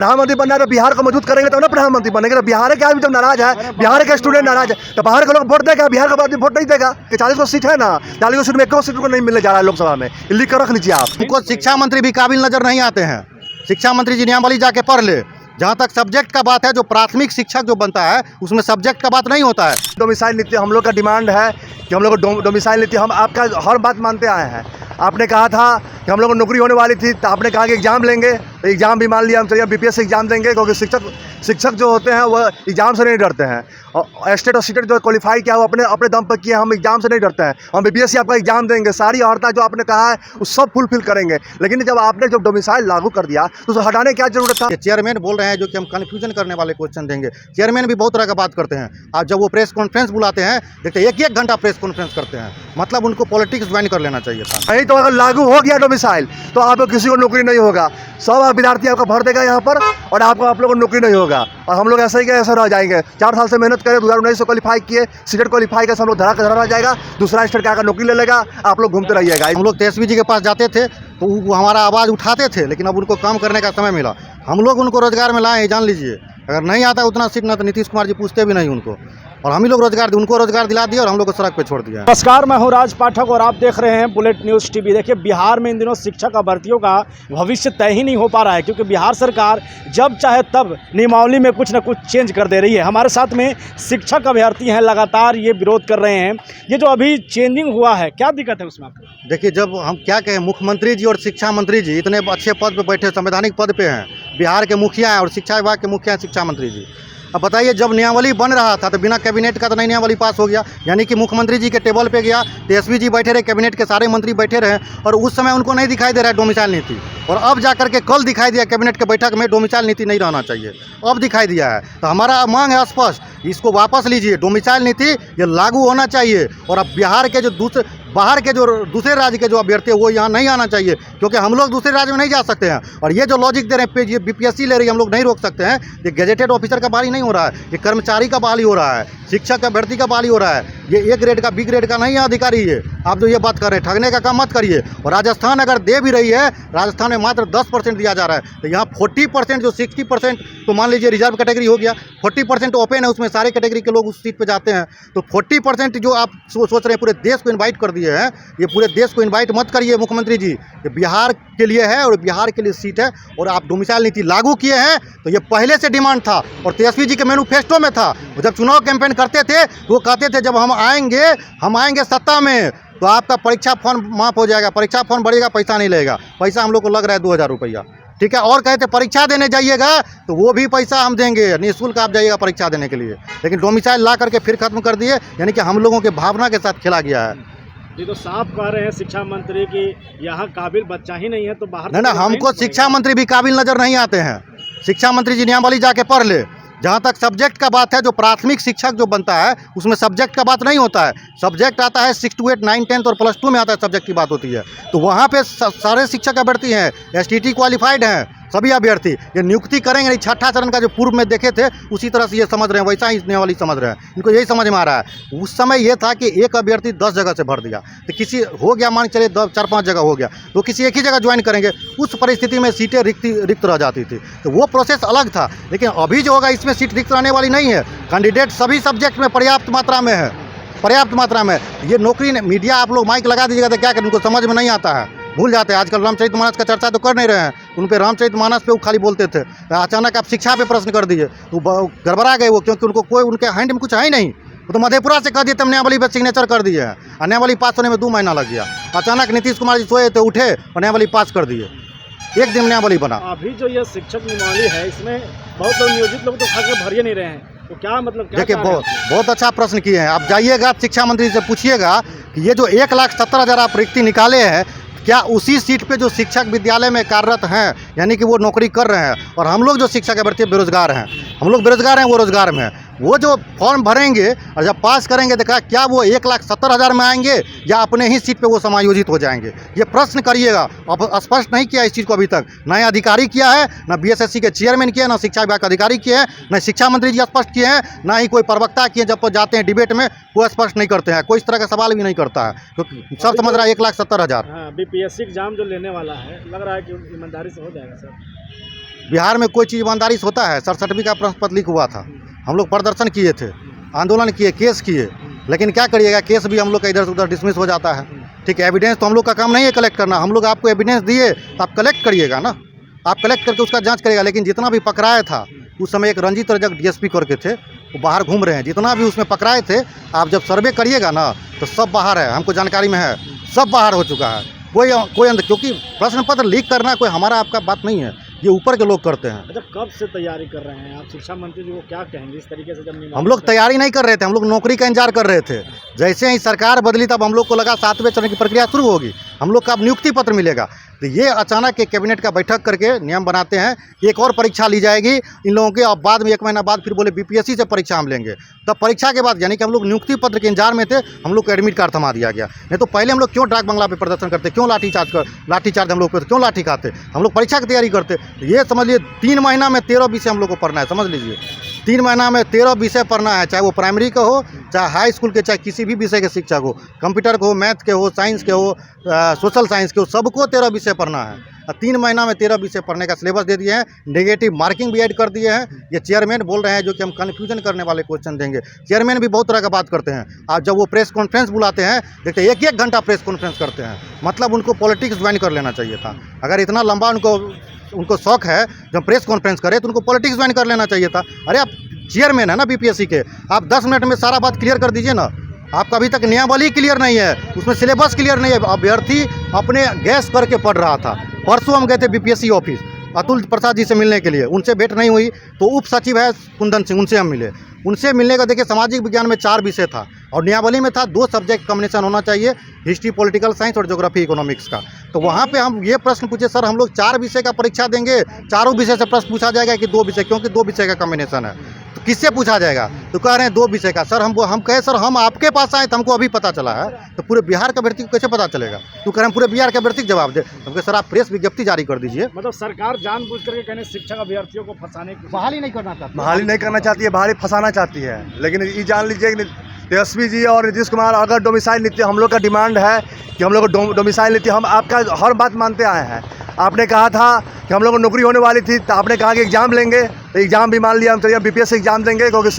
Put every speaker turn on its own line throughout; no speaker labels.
प्रधानमंत्री बनना है तो बिहार को मजबूत करेंगे तो ना प्रधानमंत्री बनेंगे। तो बिहार के आदमी जब नाराज है, बिहार के स्टूडेंट नाराज है, तो बाहर के लोग वोट देगा, बिहार का आदमी वोट नहीं देगा। कि 40 को सीट है ना, 40 को सीट में 1 सीट को नहीं मिलने जा रहा है लोकसभा में। लिख कर रख लीजिए आप।
उनको शिक्षा मंत्री भी काबिल नजर नहीं आते हैं। शिक्षा मंत्री जी नियमावली जाके पढ़ ले। जहाँ तक सब्जेक्ट का बात है, जो प्राथमिक शिक्षक जो बनता है उसमें सब्जेक्ट का बात नहीं होता है।
डोमिसाइल नीति हम लोग का डिमांड है कि हम लोग को डोमिसाइल नीति, हम आपका हर बात मानते आए हैं। आपने कहा था कि हम लोग को नौकरी होने वाली थी, तो आपने कहा कि एग्जाम लेंगे, तो एग्जाम भी मान लिया हम। चलिए बीपीएससी एग्जाम देंगे, क्योंकि शिक्षक जो होते हैं वह एग्जाम से नहीं डरते हैं। और स्टेट और सीटेट जो क्वालिफाई किया वो अपने दम पर किए, हम एग्जाम से नहीं डरते हैं। हम बीपीएससी आपका एग्जाम देंगे, सारी औरतें जो आपने कहा है वो सब फुलफिल करेंगे। लेकिन जब आपने जब डोमिसाइल लागू कर दिया तो उसे हटाने की क्या जरूरत था?
चेयरमैन बोल रहे हैं जो कि हम कन्फ्यूजन करने वाले क्वेश्चन देंगे। चेयरमैन भी बहुत तरह का बात करते हैं। आज जब वो प्रेस कॉन्फ्रेंस बुलाते हैं, देखते 1-1 घंटा प्रेस कॉन्फ्रेंस करते हैं। मतलब उनको पॉलिटिक्स ज्वाइन कर लेना चाहिए था।
नहीं तो अगर लागू हो गया डोमिसाइल तो आपको किसी को नौकरी नहीं होगा। 100 विद्यार्थी आपका भर देगा यहाँ पर, और आप लोगों को नौकरी नहीं होगा। और हम लोग ऐसे ही ऐसे रह जाएंगे। 4 साल से मेहनत करें, 2019 से क्वालिफाई किए, सीटेट क्वालिफाई कर, हम लोग धरा रह जाएगा। दूसरा स्टेट का नौकरी ले लेगा, आप लोग घूमते रहिएगा।
हम लोग तेजस्वी जी के पास जाते थे तो वो हमारा आवाज़ उठाते थे, लेकिन अब उनको काम करने का समय मिला। हम लोग उनको रोजगार में लाए, जान लीजिए। अगर नहीं आता उतना सीट ना, तो नीतीश कुमार जी पूछते भी नहीं उनको। और हम ही लोग उनको रोजगार दिला दिया और हम लोग को सड़क पे छोड़ दिया।
नमस्कार, मैं हूं राज पाठक और आप देख रहे हैं बुलेट न्यूज़ टीवी। देखिए, बिहार में इन दिनों शिक्षक भर्तियों का भविष्य तय ही नहीं हो पा रहा है, क्योंकि बिहार सरकार जब चाहे तब नियमावली में कुछ ना कुछ चेंज कर दे रही है। हमारे साथ में शिक्षक अभ्यर्थी हैं, लगातार ये विरोध कर रहे हैं। ये जो अभी चेंजिंग हुआ है, क्या दिक्कत है उसमें आपको?
देखिए, जब हम क्या कहें, मुख्यमंत्री जी और शिक्षा मंत्री जी इतने अच्छे पद पे बैठे, संवैधानिक पद पे हैं, बिहार के मुखिया हैं और शिक्षा विभाग के मुखिया हैं शिक्षा मंत्री जी। अब बताइए, जब नियमावली बन रहा था तो बिना कैबिनेट का तो नहीं नियमावली पास हो गया। यानी कि मुख्यमंत्री जी के टेबल पे गया, तेजस्वी जी बैठे रहे, कैबिनेट के सारे मंत्री बैठे रहे, और उस समय उनको नहीं दिखाई दे रहा है डोमिसाइल नीति। और अब जाकर के कल दिखाई दिया कैबिनेट के बैठक में डोमिसाइल नीति नहीं रहना चाहिए, अब दिखाई दिया है। तो हमारा मांग है स्पष्ट, इसको वापस लीजिए। डोमिसाइल नीति ये लागू होना चाहिए। और अब बिहार के जो बाहर के जो दूसरे राज्य के जो अभ्यर्थी है वो यहाँ नहीं आना चाहिए, क्योंकि हम लोग दूसरे राज्य में नहीं जा सकते हैं। और ये जो लॉजिक दे रहे हैं, ये बीपीएससी ले रही है, हम लोग नहीं रोक सकते हैं। ये गेजेटेड ऑफिसर का बहाली नहीं हो रहा है, ये कर्मचारी का बहाली हो रहा है, शिक्षक अभ्यर्थी का बहाली हो रहा है। ये A ग्रेड का, B ग्रेड का नहीं है अधिकारी है। आप जो ये बात कर रहे हैं, ठगने का काम मत करिए। और राजस्थान अगर दे भी रही है, राजस्थान में मात्र 10% दिया जा रहा है। तो यहाँ 40% जो 60%, तो मान लीजिए रिजर्व कैटेगरी हो गया, 40% ओपन है, उसमें सारे कैटेगरी के लोग उस सीट पे जाते हैं। तो 40% जो आप सोच रहे हैं पूरे देश को इन्वाइट कर दिए हैं, ये पूरे देश को इन्वाइट मत करिए मुख्यमंत्री जी। ये बिहार के लिए है और बिहार के लिए सीट है। और आप डोमिसाइल नीति लागू किए हैं तो ये पहले से डिमांड था और तेजस्वी जी के मैनिफेस्टो में था। जब चुनाव कैंपेन करते थे वो कहते थे जब हम आएंगे सत्ता में तो आपका परीक्षा फॉर्म माफ हो जाएगा, परीक्षा फॉर्म बढ़ेगा, पैसा नहीं लगेगा। पैसा हम लोग को लग रहा है 2000 रुपया, ठीक है। और कहते परीक्षा देने जाइएगा तो वो भी पैसा हम देंगे, निःशुल्क आप जाइएगा परीक्षा देने के लिए। लेकिन डोमिसाइल ला करके फिर खत्म कर दिए, यानी कि हम लोगों के भावना के साथ खेला गया है।
ये तो साफ कह रहे हैं शिक्षा मंत्री की यहाँ काबिल बच्चा ही नहीं है, तो बाहर
नहीं, हमको शिक्षा मंत्री भी काबिल नजर नहीं आते हैं। शिक्षा मंत्री जी नियमावली जाके पढ़ ले। जहाँ तक सब्जेक्ट का बात है, जो प्राथमिक शिक्षक जो बनता है उसमें सब्जेक्ट का बात नहीं होता है। सब्जेक्ट आता है 6 to 8, 9, 10 और +2 में आता है, सब्जेक्ट की बात होती है। तो वहाँ पे सारे शिक्षक अभ्यर्थी हैं, STT क्वालिफाइड हैं सभी अभ्यर्थी। ये नियुक्ति करेंगे नहीं, छठा चरण का जो पूर्व में देखे थे उसी तरह से ये समझ रहे हैं, वैसा ही नियमावली समझ रहे हैं। इनको यही समझ में आ रहा है। उस समय ये था कि एक अभ्यर्थी 10 जगह से भर दिया, तो किसी हो गया, मान चलिए 4-5 जगह हो गया, तो किसी एक ही जगह ज्वाइन करेंगे। उस परिस्थिति में सीटें रिक्त रह जाती थी, तो वो प्रोसेस अलग था। लेकिन अभी जो होगा इसमें सीट रिक्त रहने वाली नहीं है। कैंडिडेट सभी सब्जेक्ट में पर्याप्त मात्रा में है, पर्याप्त मात्रा में। ये नौकरी मीडिया आप लोग माइक लगा दीजिएगा तो क्या करें, उनको समझ में नहीं आता है, भूल जाते हैं। आजकल रामचरितमानस का चर्चा तो कर नहीं रहे हैं, उन पे रामचरितमानस पे वो खाली बोलते थे। अचानक आप शिक्षा पे प्रश्न कर दिए तो गड़बड़ा गए वो, क्योंकि उनको कोई उनके हैंड में कुछ है ही नहीं। वो तो मधेपुरा से कह दिए, तब न्यायावली पे सिग्नेचर कर दिए हैं और न्यायावली पास होने में 2 महीना लग गया। अचानक नीतीश कुमार जी सोए थे, उठे और न्यायावली पास कर दिए, एक दिन न्यायावली बना।
अभी जो ये शिक्षक नियमावली है, इसमें बहुत लोग नियोजित लोग तो खाकर भर ही नहीं रहे हैं, तो क्या मतलब क्या?
देखिए, बहुत अच्छा प्रश्न किए हैं आप। जाइएगा शिक्षा मंत्री से पूछिएगा कि ये जो 1,70,000 आप रिक्ति निकाले हैं, क्या उसी सीट पे जो शिक्षक विद्यालय में कार्यरत हैं, यानी कि वो नौकरी कर रहे हैं, और हम लोग जो शिक्षक अभ्यर्थी बेरोजगार हैं, हम लोग बेरोजगार हैं, वो रोजगार में हैं, वो जो फॉर्म भरेंगे और जब पास करेंगे तो क्या वो 1,70,000 में आएंगे या अपने ही सीट पे वो समायोजित हो जाएंगे? ये प्रश्न करिएगा। अब स्पष्ट नहीं किया इस चीज़ को अभी तक, ना ही अधिकारी किया है, ना BSSC के चेयरमैन किए, ना शिक्षा विभाग के अधिकारी किए हैं, ना शिक्षा मंत्री जी स्पष्ट किए हैं, ना ही कोई प्रवक्ता किए। जब जाते हैं डिबेट में वो स्पष्ट नहीं करते हैं, कोई इस तरह का सवाल भी नहीं करता है, क्योंकि सब समझ रहा है 1,70,000।
BPSC एग्जाम जो लेने वाला है, लग रहा है कि ईमानदारी से हो जाएगा सर।
बिहार में कोई चीज़ ईमानदारी से होता है? 67वीं का प्रश्न पत्र लीक हुआ था, हम लोग प्रदर्शन किए थे, आंदोलन किए, केस किए, लेकिन क्या करिएगा, केस भी हम लोग का इधर से उधर डिसमिस हो जाता है। ठीक है, एविडेंस तो हम लोग का काम नहीं है कलेक्ट करना, हम लोग आपको एविडेंस दिए तो आप कलेक्ट करिएगा ना, आप कलेक्ट करके उसका जांच करिएगा। लेकिन जितना भी पकड़ाया था उस समय, एक रंजीत रजक डीएसपी करके थे, वो बाहर घूम रहे हैं, जितना भी उसमें पकड़ाए थे, आप जब सर्वे करिएगा ना तो सब बाहर है, हमको जानकारी में है, सब बाहर हो चुका है। कोई अंदर, क्योंकि प्रश्न पत्र लीक करना कोई हमारा आपका बात नहीं है, ये ऊपर के लोग करते हैं।
अच्छा, कब से तैयारी कर रहे हैं आप? शिक्षा मंत्री जी को क्या कहेंगे इस तरीके से? जब
हम लोग तैयारी नहीं कर रहे थे, हम लोग नौकरी का इंतजार कर रहे थे। जैसे ही सरकार बदली तब हम लोग को लगा 7वें चरण की प्रक्रिया शुरू होगी, हम लोग का अब नियुक्ति पत्र मिलेगा। तो ये अचानक एक कैबिनेट का बैठक करके नियम बनाते हैं कि एक और परीक्षा ली जाएगी इन लोगों की, और बाद में 1 महीना बाद फिर बोले बीपीएससी से परीक्षा हम लेंगे। तब परीक्षा के बाद, यानी कि हम लोग नियुक्ति पत्र के इंतजार में थे, हम लोग को एडमिट कार्ड थमा दिया गया। नहीं तो पहले हम लोग क्यों डाक बंगला पे प्रदर्शन करते, क्यों लाठीचार्ज हम लोग पे, क्यों लाठी खाते, हम लोग परीक्षा की तैयारी करते। ये समझ लीजिए 3 महीना में 13 विषय हम लोग को पढ़ना है, समझ लीजिए 3 महीना में 13 विषय पढ़ना है, चाहे वो प्राइमरी का हो, चाहे हाई स्कूल के, चाहे किसी भी विषय के शिक्षक हो, कंप्यूटर के हो, मैथ के हो, साइंस के हो, सोशल साइंस के हो, सबको 13 विषय पढ़ना है। 3 महीना में 13 विषय पढ़ने का सिलेबस दे दिए हैं, नेगेटिव मार्किंग भी ऐड कर दिए हैं। ये चेयरमैन बोल रहे हैं जो कि हम कन्फ्यूजन करने वाले क्वेश्चन देंगे। चेयरमैन भी बहुत तरह का बात करते हैं, आप जब वो प्रेस कॉन्फ्रेंस बुलाते हैं, देखते 1-1 घंटा प्रेस कॉन्फ्रेंस करते हैं, मतलब उनको पॉलिटिक्स ज्वाइन कर लेना चाहिए था। अगर इतना लंबा उनको शौक है जब प्रेस कॉन्फ्रेंस करे तो उनको पॉलिटिक्स ज्वाइन कर लेना चाहिए था। अरे आप चेयरमैन है ना बीपीएससी के, आप 10 मिनट में सारा बात क्लियर कर दीजिए ना। आपका अभी तक नियमावली क्लियर नहीं है, उसमें सिलेबस क्लियर नहीं है। अभ्यर्थी अपने गैस करके पढ़ रहा था। परसों हम गए थे बीपीएससी ऑफिस अतुल प्रसाद जी से मिलने के लिए, उनसे भेंट नहीं हुई, तो उप सचिव है कुंदन सिंह, उनसे हम मिले। उनसे मिलने का देखिए, सामाजिक विज्ञान में 4 विषय था और नियमावली में था 2 सब्जेक्ट कॉम्बिनेशन होना चाहिए, हिस्ट्री पॉलिटिकल साइंस और ज्योग्राफी इकोनॉमिक्स का। तो वहाँ पे हम ये प्रश्न पूछे, सर हम लोग 4 विषय का परीक्षा देंगे, चारों विषय से प्रश्न पूछा जाएगा कि 2 विषय, क्योंकि 2 विषय का कॉम्बिनेशन है, तो किससे पूछा जाएगा? तो कह रहे हैं 2 विषय का। सर हम कहे सर हम आपके पास आए तो हमको अभी पता चला है, तो पूरे बिहार के अभ्यर्थी को कैसे पता चलेगा? तो कह रहे हैं पूरे बिहार के अभ्यर्थी जवाब दे। हम कहे सर आप प्रेस विज्ञप्ति जारी कर दीजिए।
मतलब सरकार जानबूझ करके कहने शिक्षक अभ्यर्थियों को फंसाने की
बहाली नहीं करना चाहती,
बहाली नहीं करना चाहती है, बहाली फंसाना चाहती है। लेकिन ये जान लीजिए कि तेजस्वी जी और नीतीश कुमार अगर डोमिसाइल नीति, हम लोग का डिमांड है कि हम लोग को डोमिसाइल नीति, हम आपका हर बात मानते आए हैं। आपने कहा था कि हम लोग को नौकरी होने वाली थी, तो आपने कहा कि एग्ज़ाम लेंगे, तो एग्ज़ाम भी मान लिया हम, चलिए बीपीएससी एग्ज़ाम देंगे, क्योंकि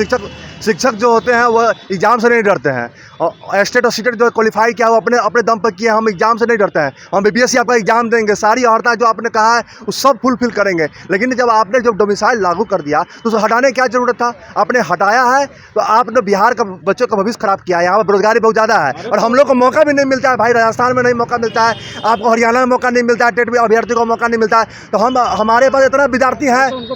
शिक्षक जो होते हैं वो एग्ज़ाम से नहीं डरते हैं। और स्टेट और सीटेट जो क्वालिफाई किया वो अपने दम पर किया, हम एग्ज़ाम से नहीं डरते हैं। हम बीपीएससी आपका एग्ज़ाम देंगे, सारी औरतें जो आपने कहा है वो सब फुलफिल करेंगे। लेकिन जब आपने जब डोमिसाइल लागू कर दिया तो उसे हटाने की क्या ज़रूरत था? आपने हटाया है तो आपने बिहार का बच्चों का भविष्य खराब किया है। यहाँ पर बेरोजगारी बहुत ज़्यादा है और हम लोग को मौका भी नहीं मिलता है भाई। राजस्थान में नहीं मौका मिलता है, आपको हरियाणा में मौका नहीं मिलता है, टेट में अभ्यर्थी को मौका नहीं मिलता है। तो हमारे पास इतना विद्यार्थी हैं,
तो उनको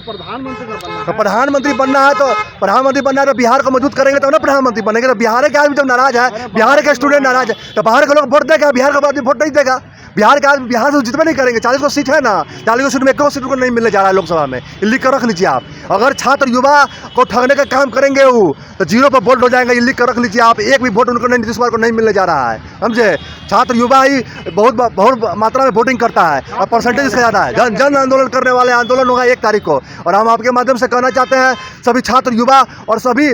प्रधानमंत्री बनना है।
तो प्रधानमंत्री बनना है तो बिहार को मजबूत करेंगे तो ना प्रधानमंत्री बनेंगे। तो बिहार के आदमी जब नाराज है, बिहार के स्टूडेंट नाराज है, तो बाहर के लोग वोट देगा, बिहार का आदमी वोट नहीं देगा। बिहार का आदमी बिहार से जितना नहीं करेंगे। 40 को सीट है ना, 40 को सीट में 1 सीट को नहीं मिलने जा रहा है लोकसभा में, लिख कर रख लीजिए आप। अगर छात्र युवा को ठगने का काम करेंगे वो तो 0 पर वोट हो जाएगा, ये लिख कर रख लीजिए आप। एक भी वोट उनको नहीं, नीतीश कुमार को नहीं मिलने जा रहा है, समझे। छात्र युवा ही बहुत मात्रा में वोटिंग करता है और परसेंटेज इसका ज़्यादा है। जन आंदोलन करने वाले आंदोलन होगा 1 तारीख को। और हम आपके माध्यम से कहना चाहते हैं सभी छात्र युवा और सभी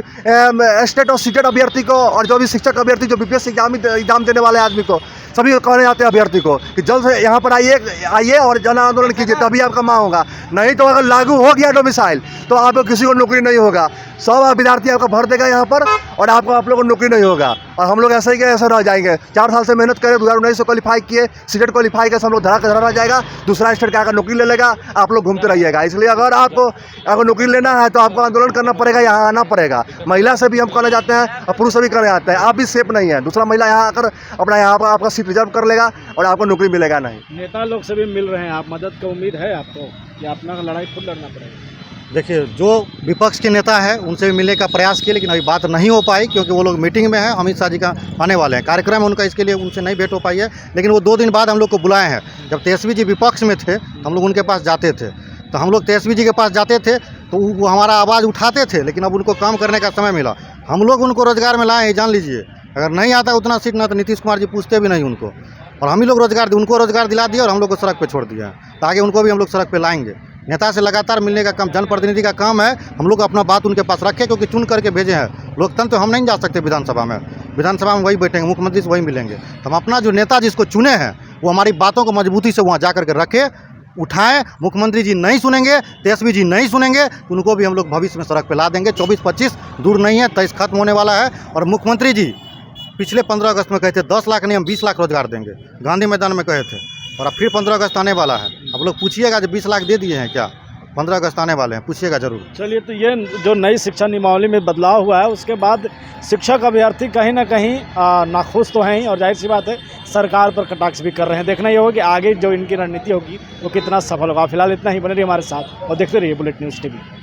स्टेट और सीटेट अभ्यर्थी को और जो भी शिक्षक अभ्यर्थी जो बीपीएससी एग्जाम देने वाले आदमी को, सभी कहने जाते हैं अभ्यर्थी को कि जल्द से यहाँ पर आइए और जन आंदोलन कीजिए, तभी आपका मांग होगा। नहीं तो अगर लागू हो गया डोमिसाइल तो आप किसी को नौकरी नहीं होगा। 100 विद्यार्थी आपका भर देगा यहाँ पर और आप लोगों को नौकरी नहीं होगा। और हम लोग ऐसे ही ऐसे रह जाएंगे। 4 साल से मेहनत करें, 2019 से क्वालिफाई किए, सीटेट क्वालिफाई कर, हम लोग धरा रह जाएगा। दूसरा स्टेट का नौकरी ले लेगा, आप लोग घूमते रहिएगा। इसलिए अगर आपको अगर नौकरी लेना है तो आपको आंदोलन करना पड़ेगा, यहाँ आना पड़ेगा। महिला से भी हम कहना चाहते हैं और पुरुष से भी कहना चाहते हैं, आप भी सेफ नहीं है। दूसरा महिला यहाँ आकर अपना यहाँ पर आपका सीट रिजर्व कर लेगा और आपको नौकरी मिलेगा नहीं।
नेता लोग से भी मिल रहे हैं, आप मदद की उम्मीद है आपको कि अपना लड़ाई खुद लड़ना पड़ेगा?
देखिए, जो विपक्ष के नेता है उनसे भी मिलने का प्रयास किए, लेकिन अभी बात नहीं हो पाई क्योंकि वो लोग मीटिंग में हैं। अमित शाह जी का आने वाले हैं, कार्यक्रम है उनका, इसके लिए उनसे नहीं भेंट हो पाई है। लेकिन वो 2 दिन बाद हम लोग को बुलाए हैं। जब तेजस्वी जी विपक्ष में थे हम लोग उनके पास जाते थे, तो हम लोग तेजस्वी जी के पास जाते थे तो वो हमारा आवाज़ उठाते थे। लेकिन अब उनको काम करने का समय मिला, हम लोग उनको रोजगार में लाए हैं, जान लीजिए। अगर नहीं आता उतना सीट ना तो नीतीश कुमार जी पूछते भी नहीं उनको, और हम ही लोग उनको रोजगार दिला दिया और हम लोग को सड़क पे छोड़ दिया है। तो आगे उनको भी हम लोग सड़क पे लाएंगे। नेता से लगातार मिलने का काम जनप्रतिनिधि का काम है। हम लोग अपना बात उनके पास रखें क्योंकि चुन करके भेजे हैं। लोकतंत्र हम नहीं जा सकते विधानसभा में वही बैठेंगे, मुख्यमंत्री से वही मिलेंगे। तो हम अपना जो नेता जिसको चुने हैं वो हमारी बातों को मजबूती से वहाँ जा करके रखे उठाएं। मुख्यमंत्री जी नहीं सुनेंगे, तेजस्वी जी नहीं सुनेंगे, तो उनको भी हम लोग भविष्य में सड़क पे ला देंगे। 24-25 दूर नहीं है, 23 खत्म होने वाला है। और मुख्यमंत्री जी पिछले 15 अगस्त में कहे थे 10 लाख नहीं हम 20 लाख रोजगार देंगे, गांधी मैदान में कहे थे। और अब फिर 15 अगस्त आने वाला है, आप लोग पूछिएगा जो 20 लाख दे दिए हैं क्या? 15 अगस्त आने वाले हैं, पूछिएगा जरूर।
चलिए, तो ये जो नई शिक्षा नियमावली में बदलाव हुआ है उसके बाद शिक्षक अभ्यर्थी कहीं ना कहीं नाखुश तो हैं ही, और जाहिर सी बात है सरकार पर कटाक्ष भी कर रहे हैं। देखना ये होगा कि आगे जो इनकी रणनीति होगी वो कितना सफल होगा। फिलहाल इतना ही, बने रहिए हमारे साथ और देखते रहिए बुलेट न्यूज़ टीवी।